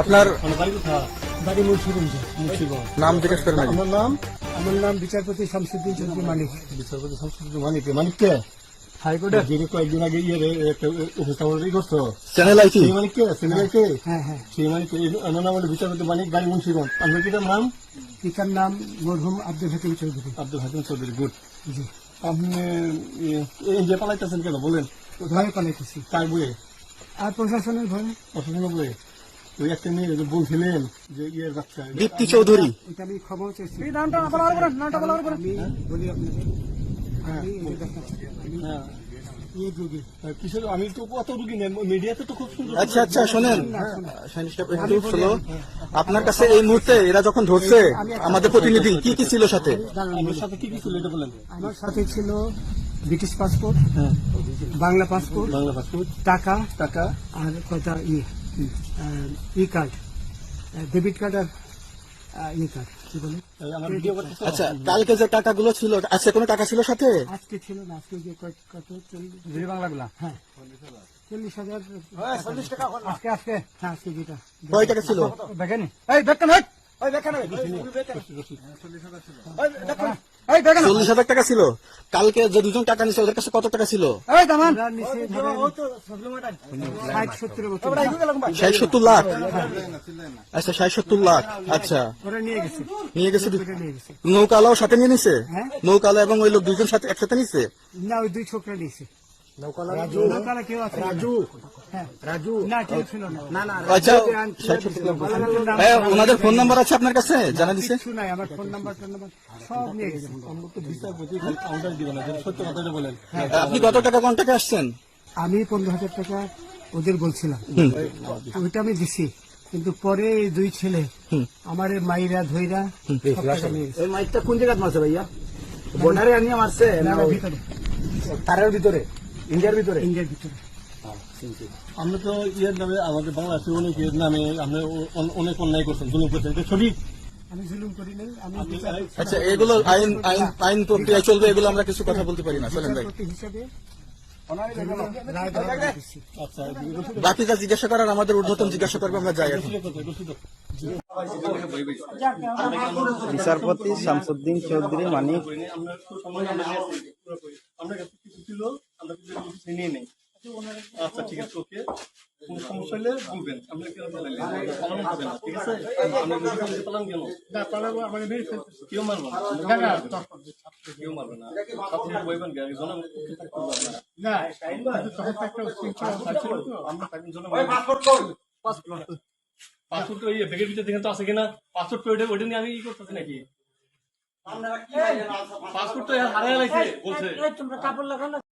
আপনার বাড়ি মুন্সিগঞ্জে। নাম জিজ্ঞেস করেন নাকি? আমার নাম বিচারপতি শামসুদ্দিন চৌধুরী মানিক। বিচারপতি শামসুদ্দিন মানিককে হাইকোর্টের যিনি কয়েকদিন আগে একটা উপস্থাপন করছো চ্যানেল আইটি সেই মানিককে সিনেমাকে হ্যাঁ হ্যাঁ, সেই মানিককে আমার নাম হলো বিচারপতি মানিক বাড়ি মুন্সিগঞ্জ। আপনার কি নাম? পিতার নাম মরহুম আব্দুল হাকিম চৌধুরী। আব্দুল হাকিম চৌধুরী। গুড। জি, আপনি এই যে পালাইতেছেন কেন বলেন? ভয়ে পালাইতেছি কার বইয়ে? আর প্রশাসনের ভয়ে। অসুবিধা বইয়ে ওই একটা মেয়ে যে বলছিলেন যে ইয়ের বাচ্চা দীপ্তি চৌধুরী। এটা আমি ক্ষমা চাইছি। হ্যাঁ, আমি বলি আপনাকে, আমি এই যে দেখাচ্ছি, আমি হ্যাঁ। ইয়ে যোগী। কিসের? আমি তো কত রুগী নেই, মিডিয়াতে তো খুব সুন্দর। আচ্ছা আচ্ছা শোনেন, একটু শোনো। আপনার কাছে এই মুহূর্তে এরা যখন ধরছে আমাদের প্রতিনিধি কি কি ছিল সাথে? আমার সাথে কি কি ছিল এটা বলেন। আমার সাথে ছিল ব্রিটিশ পাসপোর্ট, হ্যাঁ, বাংলা পাসপোর্ট, বাংলা পাসপোর্ট, টাকা টাকা, আর কটা ই কার্ড, ডেবিট কার্ড আর ই কার্ড, কি বলে? আমার ভিডিও করতেছে। আচ্ছা, কালকে যে টাকাগুলো ছিল, আজকে কোনো টাকা ছিল সাথে? আজকে ছিল না, আজকে যে কত 40 বাংলাগুলা। হ্যাঁ 40,000 আজকে আজকে হ্যাঁ আজকে যেটা কয় টাকা ছিল? দেখেনি এই দেখেন ওই দেখেন 40,000 টাকা ছিল। কালকে যে দুজন টাকা নিছে ওদের কাছে কত টাকা ছিল? এই দামান 60-70 লাখ। আচ্ছা 60-70 লাখ। আচ্ছা ওরা নিয়ে গেছে, নিয়ে গেছে। নিয়ে গেছে। নৌকালাও সাথে নিয়ে নিছে? হ্যাঁ। নৌকালা এবং ওই লোক দুজন সাথে একসাথে নিছে? না, ওই দুই ছোকরা নিয়েছে। নৌকালা কেউ আছে? হ্যাঁ রাজু না, কেউ ছিল না। আচ্ছা 60-70 লাখ। ওনাদের ফোন নাম্বার আছে আপনার কাছে? জানা দিছে? কিছু নাই, আমার ফোন নাম্বার সব নিয়ে গেছে। আমরা তো বিচারপতি খালি কাউন্টার দিব না, যদি সত্য কথাটা বলেন। আপনি কত টাকা কন্টাক্টে আসছেন? আমি 15,000 টাকা ওদের বলছিলাম, ওইটা আমি দিছি, কিন্তু পরে এই দুই ছেলে আমার মাইরা ধইরা সব টাকা নিয়ে গেছে। এই মাইকটা কোন জায়গায় মারছে ভাইয়া? বর্ডারে আনিয়ে মারছে না ভিতরে, তারের ভিতরে, ইন্ডিয়ার ভিতরে? ইন্ডিয়ার ভিতরে। আমরা তো ইয়ের নামে আমাদের বাংলাদেশের অনেকের নামে আমরা অনেক অন্যায় করছেন, জুলুম করছেন, এটা সঠিক। আমি জুলুম করি নাই, আমি আচ্ছা, এগুলো আইন আইন আইন প্রক্রিয়া চলবে, এগুলো আমরা কিছু কথা বলতে পারি না। চলেন ভাই, বিচারপতি হিসাবে রায় দেওয়া দিচ্ছি। আচ্ছা, বাকি যা জিজ্ঞাসা করার আমাদের ঊর্ধ্বতন জিজ্ঞাসা করবে, আমরা যাই এখন। বিচারপতি শামসুদ্দিন চৌধুরী মানিক। আমরা কাছে কিছু ছিল, আমরা কিছু নিয়ে নেই। আচ্ছা ঠিক আছে, ওকে। কোন সমস্যা হলে বলবেন, আমরা কেউ পালান হবে না, ঠিক আছে? আমরা পালান কেন? না পালাবো, আমার মেরে ফেলতেছে। কেউ মারবো না, না কেউ মারবে না। ছাত্র বইবেন কে একজন না, তখন তো একটা উচ্ছৃঙ্খলা হচ্ছিল তো, আমরা তাকে জন্য পাসপোর্ট ওই ব্যাগের ভিতরে দেখেন তো আছে কিনা? পাসপোর্ট ওইটা নিয়ে আমি ই করতেছি নাকি? পাসপোর্ট তো হারাই লাগছে বলছে। তোমরা কাপড় লাগানো